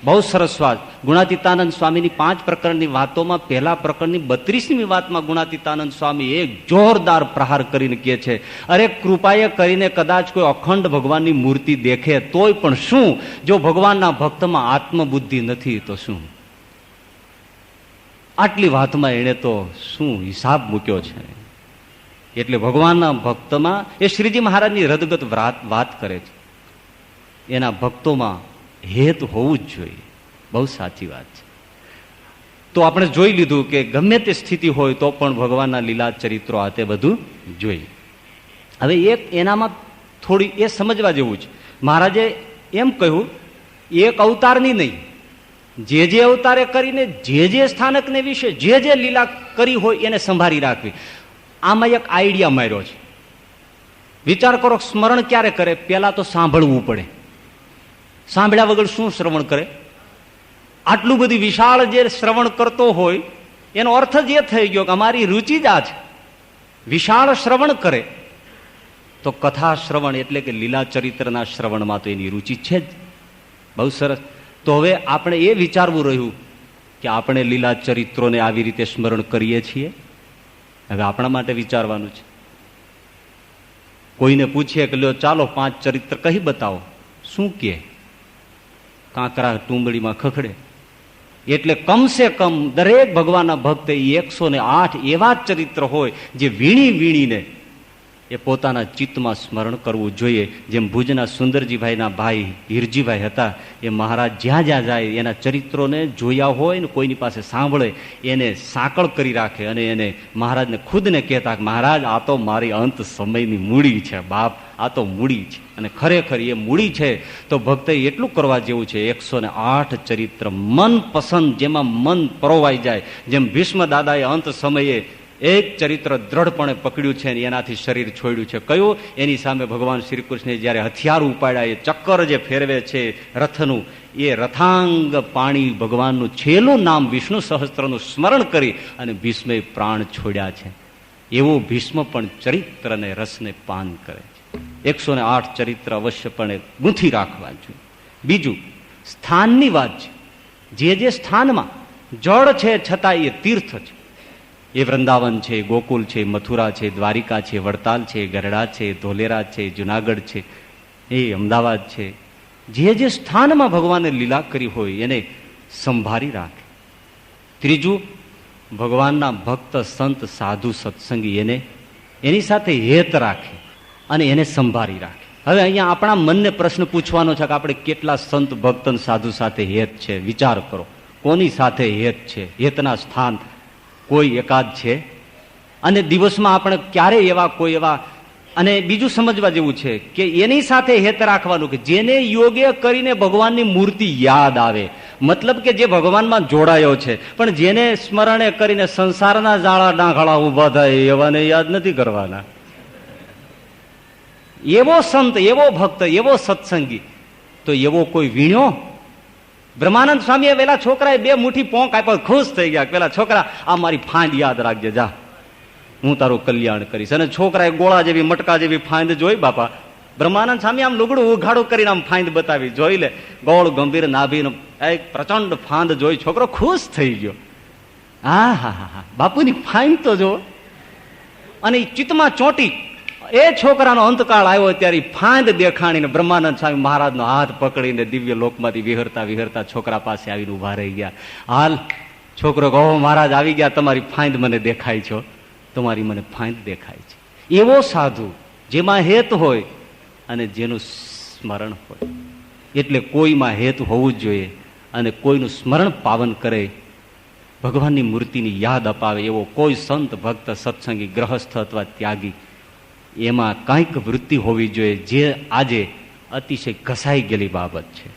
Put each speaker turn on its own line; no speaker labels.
બહુ સરસ વાત. ગુણાતીતાનંદ સ્વામીની 5 પ્રકરણની વાતોમાં પહેલા પ્રકરણની 32મી વાતમાં ગુણાતીતાનંદ સ્વામી એક જોરદાર પ્રહાર કરીને કહે છે, અરે કૃપાએ કરીને કદાચ કોઈ અખંડ ભગવાનની મૂર્તિ દેખે તોય પણ શું, જો ભગવાનના ભક્તમાં આત્મબુદ્ધિ નથી તો શું. આટલી વાતમાં એને તો શું હિસાબ મૂક્યો છે. એટલે ભગવાનના ભક્તમાં એ શ્રીજી મહારાજની રદગત વાત કરે છે, એના ભક્તોમાં હેત હોવું જ જોઈએ. બહુ સાચી વાત છે. તો આપણે જોઈ લીધું કે ગમે તે સ્થિતિ હોય તો પણ ભગવાનના લીલા ચરિત્રો આ તે બધું જોઈએ. હવે એક એનામાં થોડી એ સમજવા જેવું છે. મહારાજે એમ કહ્યું, એક અવતારની નહીં, જે જે અવતારે કરીને જે સ્થાનકને વિશે જે લીલા કરી હોય એને સંભાળી રાખવી. આમાં એક આઈડિયા માર્યો છે. વિચાર કરો, સ્મરણ ક્યારે કરે? પેલા તો સાંભળવું પડે. સાંભળ્યા વગર શું શ્રવણ કરે? આટલું બધી વિશાળ જે શ્રવણ કરતો હોય એનો અર્થ જ એ થઈ ગયો કે અમારી રુચિ જ આ છે. વિશાળ શ્રવણ કરે તો કથા શ્રવણ એટલે કે લીલા ચરિત્રના શ્રવણમાં તો એની રુચિ છે જ. બહુ સરસ. તો હવે આપણે એ વિચારવું રહ્યું કે આપણે લીલા ચરિત્રોને આવી રીતે સ્મરણ કરીએ છીએ. હવે આપણા માટે વિચારવાનું છે. કોઈને પૂછીએ કે લ્યો ચાલો 5 ચરિત્ર કહી બતાવો, શું કહે? કાંકરા ટુંબડીમાં ખખડે. એટલે કમસે કમ દરેક ભગવાનના ભક્તે 108 એવા ચરિત્ર હોય જે વીણી વીણીને એ પોતાના ચિત્તમાં સ્મરણ કરવું જોઈએ. જેમ ભુજના સુંદરજીભાઈના ભાઈ હીરજીભાઈ હતા, એ મહારાજ જ્યાં જ્યાં જાય એના ચરિત્રોને જોયા હોય ને કોઈની પાસે સાંભળે એને સાંકળ કરી રાખે અને એને મહારાજને ખુદને કહેતા કે મહારાજ આ તો મારી અંત સમયની મૂડી છે બાપ, આ તો મૂડી છે. અને ખરેખર એ મૂડી છે તો ભક્તે એટલું કરવા જેવું છે. 108 ચરિત્ર મનપસંદ, જેમાં મન પરોવાઈ જાય. જેમ ભીષ્મ દાદાએ અંત સમયે એક ચરિત્ર દ્રઢપણે પકડ્યું છે અને એનાથી શરીર છોડ્યું છે. કયું? એની સામે ભગવાન શ્રી કૃષ્ણે જયારે હથિયાર ઉપાડ્યા, એ ચક્કર જે ફેરવે છે રથનું, એ રથાંગ પાણી ભગવાનનું છેલ્લું નામ વિષ્ણુ સહસ્ત્રનું સ્મરણ કરી અને ભીષ્મે પ્રાણ છોડ્યા છે. એવું ભીષ્મ પણ ચરિત્ર અને રસને પાન કરે છે. 108 ચરિત્ર અવશ્યપણે ગૂંથી રાખવા જોઈએ. બીજું, સ્થાનની વાત છે. જે સ્થાનમાં જળ છે છતાં એ તીર્થ છે. એ વૃંદાવન છે, ગોકુલ છે, મથુરા છે, દ્વારિકા છે, વડતાલ છે, ગરડા છે, ધોલેરા છે, જુનાગઢ છે, એ અમદાવાદ છે. જે સ્થાનમાં ભગવાને લીલા કરી હોય એને સંભાળી રાખે. ત્રીજું, ભગવાનના ભક્ત સંત સાધુ સત્સંગી એની સાથે હેત રાખે અને એને સંભાળી રાખે. હવે અહીંયા આપણા મનને પ્રશ્ન પૂછવાનો છે કે આપણે કેટલા સંત ભક્ત સાધુ સાથે હેત છે. વિચાર કરો, કોની સાથે હેત છે? હેતના સ્થાન કોઈ એકાદ છે? અને દિવસમાં આપણે ક્યારે કોઈ એવા. અને બીજું સમજવા જેવું છે કે એની સાથે હેત રાખવાનું કે જેને યોગે કરીને ભગવાનની મૂર્તિ યાદ આવે. મતલબ કે જે ભગવાનમાં જોડાયો છે, પણ જેને સ્મરણે કરીને સંસારના જાળા ડાંખળા ઉભા થાય એવાને યાદ નથી કરવાના. એવો સંત, એવો ભક્ત, એવો સત્સંગી તો એવો કોઈ વીણ્યો? બ્રહ્માનંદ સ્વામીએ પેલા છોકરાએ 2 મુઠ્ઠી પોંક આપ્યો, ખુશ થઈ ગયા. પેલા છોકરા, આ મારી ફાંદ યાદ રાખજે, જા, હું તારું કલ્યાણ કરીશ. અને છોકરાએ ગોળા જેવી મટકા જેવી ફાંદ જોઈ બાપા. બ્રહ્માનંદ સ્વામી આમ લુગડું ઉઘાડું કરીને આમ ફાંદ બતાવી, જોઈ લે, ગોળ ગંભીર નાભી એક પ્રચંડ ફાંદ જોઈ છોકરો ખુશ થઈ ગયો. હા હા હા, બાપુની ફાંદ તો જો. અને ચિત્તમાં ચોંટી. એ છોકરાનો અંતકાળ આવ્યો ત્યારે ફાંદ દેખાણીને બ્રહ્માનંદ સ્વામી મહારાજનો હાથ પકડીને દિવ્ય લોકમાંથી વિહરતા વિહરતા છોકરા પાસે આવીને ઉભા રહી ગયા. હાલ છોકરો કહો, મહારાજ આવી ગયા, તમારી ફાંદ મને દેખાય છો, તમારી મને ફાંદ દેખાય છે. એવો સાધુ જેમાં હેત હોય અને જેનું સ્મરણ હોય. એટલે કોઈમાં હેત હોવું જ જોઈએ અને કોઈનું સ્મરણ પાવન કરે, ભગવાનની મૂર્તિની યાદ અપાવે એવો કોઈ સંત ભક્ત સત્સંગી ગ્રહસ્થ અથવા ત્યાગી, એમાં કંઈક વૃત્તિ હોવી જોઈએ, જે આજે અતિશય ઘસાઈ ગયેલી બાબત છે.